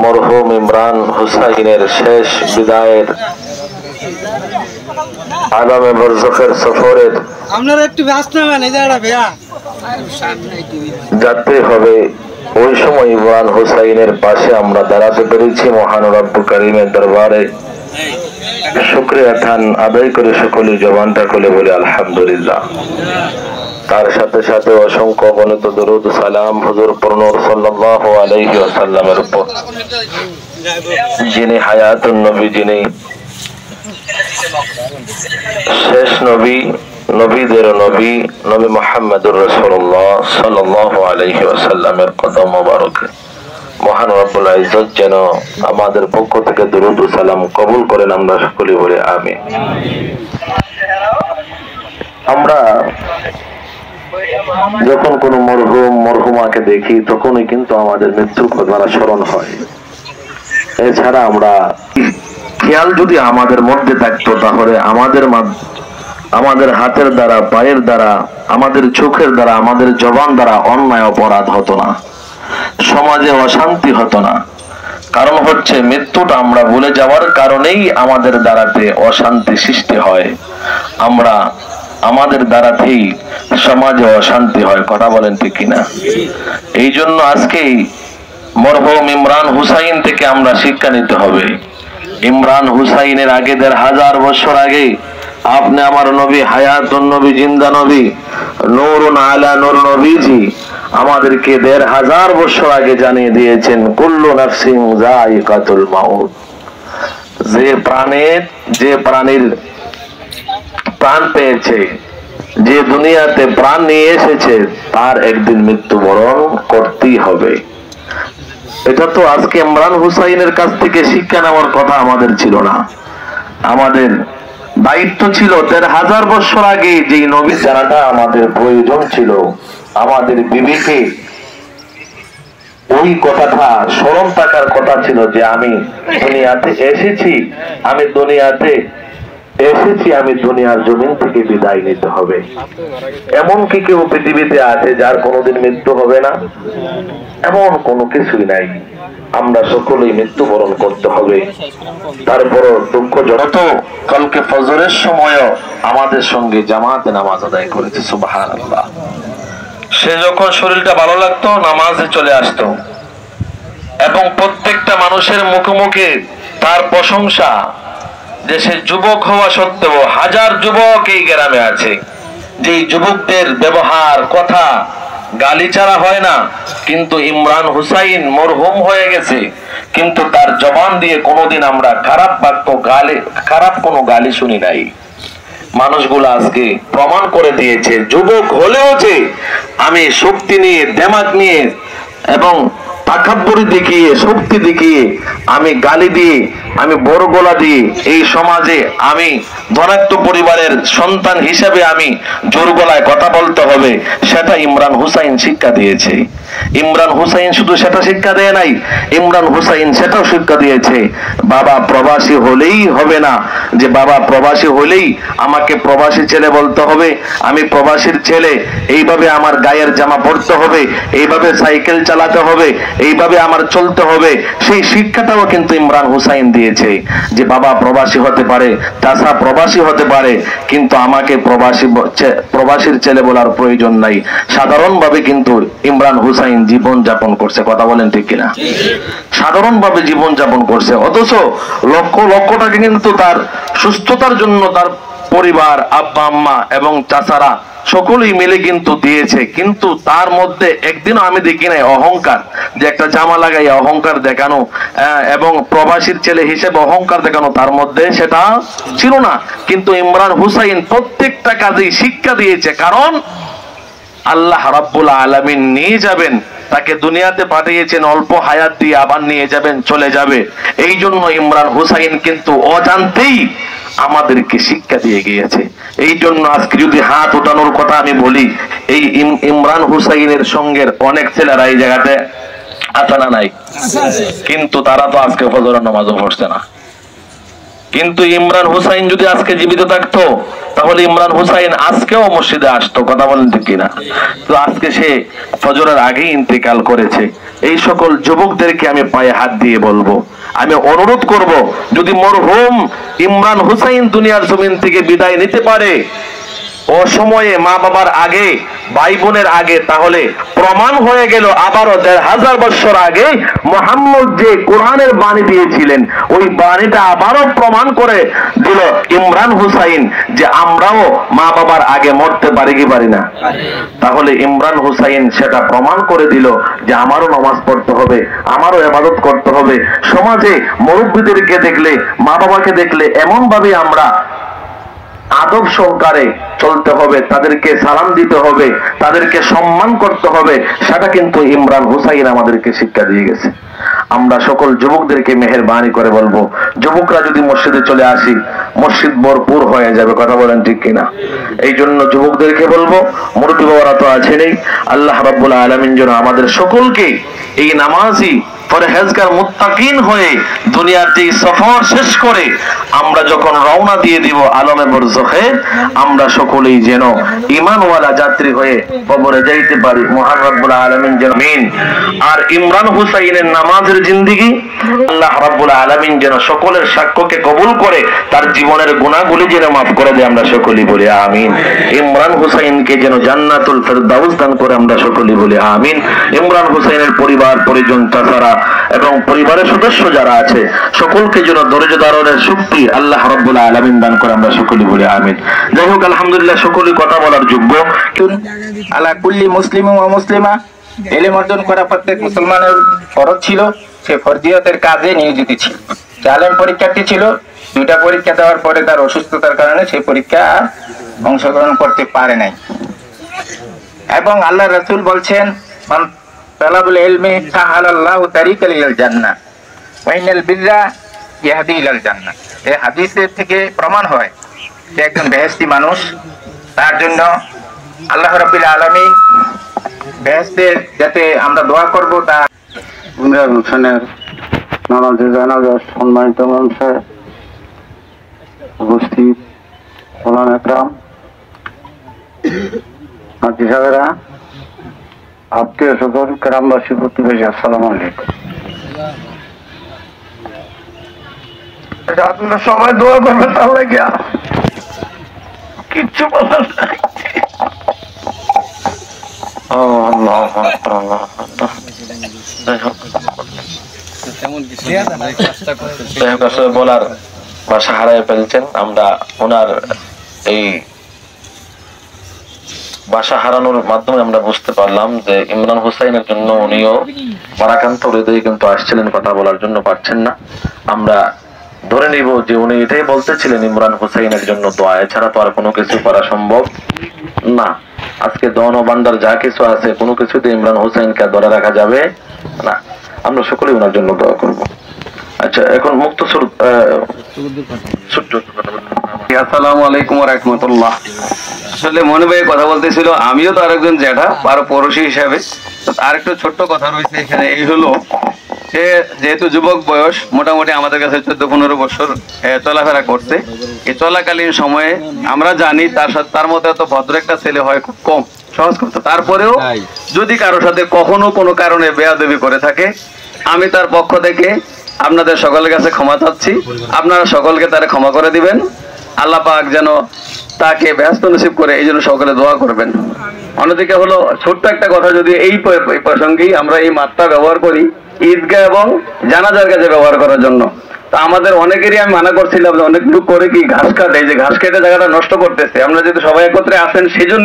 মরহুম ইমরান হুসাইনের শেষ বিদায়ের আগামী বরজখের সফরের আপনারা একটু ব্যস্ত হবেন, এই জায়গাটা ভাইয়া যাতে হবে। ওই সময় ইমরান হুসাইনের পাশে আমরা দাঁড়াতে পেরেছি। মহান রব্বুল কারীমের দরবারে শুকরিয়া খান আদায় করে সকলে জবানটা খুলে বলে আলহামদুলিল্লাহ। তার সাথে সাথে অসংখ্য গণিত দরুদ সালাম হুজুর পুরনুর সাল্লাল্লাহু আলাইহি ওয়াসাল্লামের উপর, যিনি হায়াতুন নবী, যিনি শেষ নবী, নবীদের নবী, নবী মুহাম্মদুর রাসূলুল্লাহ সাল্লাল্লাহু আলাইহি ওয়াসাল্লামের কদম মোবারকে মহান রব্বুল ইজ্জত যেন আমাদের পক্ষ থেকে দরুদ ও সালাম কবুল করেন। আমরা সকলে বলি আমিন। আমরা যখন কোন মরহুম মরহুমাকে দেখি তখনই কিন্তু আমাদের মৃত্যুর কথা স্মরণ হয়। এছাড়া আমরা খেয়াল যদি আমাদের মধ্যে থাকতো তাহলে আমাদের হাতের দ্বারা, পায়ের দ্বারা, আমাদের চোখের দ্বারা, আমাদের জবান দ্বারা অন্যায় অপরাধ হতো না, সমাজে অশান্তি হতো না। কারণ হচ্ছে মৃত্যুটা আমরা ভুলে যাওয়ার কারণেই আমাদের দ্বারাতে অশান্তি সৃষ্টি হয়। আমরা আমাদের দ্বারাতেই সমাজে অশান্তি হয়। কথা বলেন ঠিক কিনা? এই জন্য আজকে মরহুম ইমরান হুসাইন থেকে আমরা শিক্ষা নিতে হবে। ইমরান হুসাইনের আগে ১৫০০ বছর আগে আপনি আমার নবী, হায়াতুন নবী, জিন্দা নবী, নূরুন আলা নূর নবীজি আমাদেরকে ১৫০০ বছর আগে জানিয়ে দিয়েছেন, কুল্লু নাফসিন যায়িকাতুল মাউত। যে প্রাণীর প্রাণ পেয়েছে, যে দুনিয়াতে প্রাণ নিয়ে এসেছে, তার একদিন মৃত্যুবরণ করতেই হবে। এটা তো আজকে ইমরান হুসাইনের কাছ থেকে শিক্ষা নেওয়ার কথা আমাদের ছিল না। আমাদের দায়িত্ব ছিল ১৫০০ বছর আগে যে নবী জানাটা আমাদের প্রয়োজন ছিল, আমাদের বিবেকে ওই কথাটা স্মরণ থাকার কথা ছিল যে আমি দুনিয়াতে এসেছি, আমি দুনিয়ার জমিন থেকে বিদায় নিতে হবে। এমন কি কেউ পৃথিবীতে আছে যার কোনোদিন মৃত্যু হবে না? এমন কোনো কিছুই নাই। আমরা সকলেই মৃত্যুবরণ করতে হবে। তারপরও দুঃখজনক কালকে ফজরের সময়ও আমাদের সঙ্গে জামাতে নামাজ আদায় করেছে। সুবহানাল্লাহ। সে যখন শরীরটা ভালো লাগতো নামাজে চলে আসতো এবং প্রত্যেকটা মানুষের মুখে মুখে তার প্রশংসা, যে সে যুবক হওয়া সত্ত্বেও হাজার যুবক এই গ্রামে আছে, যে যুবকদের ব্যবহার কথা গালিচারা হয় না, কিন্তু ইমরান হুসাইন মরহুম হয়ে গেছে, কিন্তু তার জবান দিয়ে কোনোদিন আমরা খারাপ কোনো গালি শুনি নাই। মানুষগুলো আজকে প্রমাণ করে দিয়েছে, যুবক হলেও যে আমি শক্তি নিয়ে, দেমাগ নিয়ে এবং তাকাব্বুরি দেখিয়ে, শক্তি দেখিয়ে, আমি গালি দিয়ে, আমি বড় গলা দিয়ে এই সমাজে আমি ধনাত্ম পরিবারের সন্তান হিসেবে আমি জোর গলায় কথা বলতে হবে, সেটা ইমরান হুসাইন শিক্ষা দিয়েছে। ইমরান হুসাইন শুধু সেটা শিক্ষা দেয় নাই, ইমরান হুসাইন সেটাও শিক্ষা দিয়েছে বাবা প্রবাসী হলেই হবে না, যে বাবা প্রবাসী হলেই আমাকে প্রবাসী ছেলে বলতে হবে, আমি প্রবাসীর ছেলে, এইভাবে আমার গায়ের জামা পরতে হবে, এইভাবে সাইকেল চালাতে হবে, এইভাবে আমার চলতে হবে। সেই শিক্ষাটাও কিন্তু ইমরান হুসাইন দিয়েছে যে বাবা প্রবাসী হতে পারে, চাচা প্রবাসী হতে পারে, কিন্তু আমাকে প্রবাসীর ছেলে বলার প্রয়োজন নাই। সাধারণভাবে কিন্তু ইমরান হুসাইন জীবন যাপন করছে। কথা বলেন ঠিক কিনা? সাধারণভাবে জীবন যাপন করছে, অথচ লক্ষ টাকা কিন্তু তার সুস্থতার জন্য তার পরিবার, আব্বা আম্মা এবং চাচারা সকলেই মিলে কিন্তু দিয়েছে। কিন্তু তার মধ্যে একদিনও আমি দেখি নাই অহংকার, যে একটা জামা লাগাই অহংকার দেখানো এবং প্রবাসীর ছেলে হিসেবে অহংকার দেখানো, তার মধ্যে সেটা ছিল না। কিন্তু ইমরান হুসাইন প্রত্যেকটা কাজেই শিক্ষা দিয়েছে, কারণ আল্লাহ রাব্বুল আলামিন নিয়ে যাবেন, তাকে দুনিয়াতে পাঠিয়েছেন অল্প হায়াত দিয়ে, আবার নিয়ে যাবেন, চলে যাবে। এই জন্য ইমরান হুসাইন কিন্তু অজান্তেই আমাদেরকে শিক্ষা দিয়ে গিয়েছে। এই জন্য আজকে যদি হাত ওঠানোর কথা আমি বলি, এই ইমরান হুসাইনের সঙ্গের অনেক ছেলেরা এই জায়গাতে আছে না নাই? কিন্তু তারা তো আজকে ফজরের নামাজও পড়ছে না। কিন্তু ইমরান হুসাইন যদি আজকে জীবিত থাকতো তাহলে ইমরান হুসাইন আজকেও মসজিদে আসতো, কথা বলেন ঠিক কিনা? তো আজকে সে ফজরের আগেই ইন্তেকাল করেছে। এই সকল যুবকদেরকে আমি পায়ে হাত দিয়ে বলবো, আমি অনুরোধ করব, যদি মরহুম ইমরান হুসাইন দুনিয়ার জমিন থেকে বিদায় নিতে পারে অসময়ে, মা বাবার আগে, ভাই বোনের আগে, তাহলে প্রমাণ হয়ে গেল আবারও ১৫০০ বছর আগে মুহাম্মদ যে কোরআনের বাণী দিয়েছিলেন ওই বাণীটা আবারও প্রমাণ করে দিল ইমরান হুসাইন যে আমরাও মা বাবার আগে মরতে পারি কি পারি না। তাহলে ইমরান হুসাইন সেটা প্রমাণ করে দিল যে আমারও নামাজ পড়তে হবে, আমারও ইবাদত করতে হবে। সমাজে মুরব্বীদেরকে দেখলে, মা বাবাকে দেখলে এমন ভাবে আমরা আদব সহকারে চলতে হবে, তাদেরকে সালাম দিতে হবে, তাদেরকে সম্মান করতে হবে। সেটা কিন্তু ইমরান হুসাইন আমাদেরকে শিক্ষা দিয়ে গেছে। আমরা সকল যুবকদেরকে মেহেরবানি করে বলবো, যুবকরা যদি মসজিদে চলে আসি মসজিদ ভরপুর হয়ে যাবে, কথা বলেন ঠিক কিনা? এই জন্য যুবকদেরকে বলবো, মুরব্বী বাবারা তো আছেনই, আল্লাহ রাব্বুল আলামিন যেন আমাদের সকলকে এই নামাজি পরহেজগার মুত্তাকিন হয়ে দুনিয়ার যে সফর শেষ করে আমরা যখন রওনা দিয়ে দিব আলমে বরজখে, আমরা সকলেই যেন ঈমানওয়ালা যাত্রী হয়ে কবরে যাইতে পারি। মহান রব্বুল আলামিন যেন আমিন। আর ইমরান হুসাইনের নামাজের জিন্দেগি আল্লাহ রাব্বুল আলামিন যেন সকলের সাক্ষ্যকে কবুল করে তার জীবনের গুনাহগুলি যেন মাফ করে দেয়, আমরা সকলেই বলি আমিন। ইমরান হুসাইনকে যেন জান্নাতুল ফেরদাউস দান করে, আমরা সকলেই বলি আমিন। ইমরান হুসাইনের পরিবার পরিজন তাছাড়া এবং পরিবারের সদস্য যারা আছে সকলকে যেন ধৈর্য ধারণের শক্তি আল্লাহ রাব্বুল আলামিন দান করে, আমরা সকলেই বলি আমিন। যাই হোক, আলহামদুলিল্লাহ, সকলেই কথা বলার যোগ্য। আলা কুল্লি মুসলিম ও মুসলিমা, ইলম অর্জন করা প্রত্যেক মুসলমানের ফরজ ছিল, সে ফরজিয়তের কাজে নিয়োজিত ছিল। আলেম পরীক্ষার্থী ছিল, 2টা পরীক্ষা দেওয়ার পরে তার অসুস্থতার কারণে সেই পরীক্ষা অংশগ্রহণ করতে পারে নাই। এবং আল্লাহ রাসূল বলছেন, মান তালাবুল ইলমি সাহালাল্লাহু তারিকাল ইলাল জান্নাহ ওয়া ইনাল বিররা ইয়াহদি ইলাল জান্নাহ। এই হাদিসের থেকে প্রমাণ হয় যে একজন বেহেশতি মানুষ, তার জন্য আল্লাহ রাব্বুল আলামিন বেহেশতে যাতে আমরা দোয়া করব। তা ইমরান হোসেনের নামাজে জানাজার সম্মানিত মঞ্চে উপস্থিত ওলামা একরাম, হাজি সাহেবেরা, আত্মীয় স্বজন, গ্রামবাসী, প্রতিবেশী, আসসালামু আলাইকুম। আপনারা সবাই দোয়া করবেন, তার লাগে কিচ্ছু বলার নাই। বলার ভাষা হারাই ফেলছেন। আমরা ওনার এই ভাষা হারানোর মাধ্যমে আমরা বুঝতে পারলাম যে ইমরান হুসাইনের জন্য উনিও পরাকান্ত হৃদয়ে কিন্তু আসছিলেন, কথা বলার জন্য পারছেন না। আমরা ধরে নিব যে উনি এটাই বলতেছিলেন ইমরান হুসাইনের জন্য দোয়া, এছাড়া তো আর কোনো কিছু করা সম্ভব না। আজকে দন ও বান্দার যা কিছু আছে কোনো কিছুতে ইমরান হুসাইনকে ধরে রাখা যাবে না। আমরা সকলেই ওনার জন্য দোয়া করব। আচ্ছা, এখন মুক্তসর আসসালামু আলাইকুম ওয়া রাহমাতুল্লাহ। আসলে মনে ভাই কথা বলতেছিল, আমিও তো আরেকজন জ্যাঠা আর পড়োশী হিসাবে আরেকটু ছোট্ট কথা রয়েছে এখানে। এই হলো, সে যেহেতু যুবক বয়স, মোটামুটি আমাদের কাছে 14-15 বছর চলাফেরা করছে। এই চলাকালীন সময়ে আমরা জানি তার মতো এত ভদ্র একটা ছেলে হয় খুব কম, সহজ কথা। তারপরেও যদি কারোর সাথে কখনো কোনো কারণে বেয়াদবি করে থাকে, আমি তার পক্ষ থেকে আপনাদের সকলের কাছে ক্ষমা চাচ্ছি। আপনারা সকলকে তারা ক্ষমা করে দিবেন। আল্লাহ পাক যেন তাকে ব্যস্ত নসিব করে, এই জন্য সকলে দোয়া করবেন। অন্যদিকে হলো, ছোট্ট একটা কথা, যদি এই প্রসঙ্গেই আমরা এই মাত্রা ব্যবহার করি ঈদগাহ এবং জানাজার কাজে ব্যবহার করার জন্য, তা আমাদের অনেকেরই আমি মানা করছিলাম যে অনেক লোক করে কি ঘাস কাটে, এই যে ঘাস কেটে জায়গাটা নষ্ট করতেছে। আমরা যেহেতু সবাই একত্রে আসেন সেই জন্য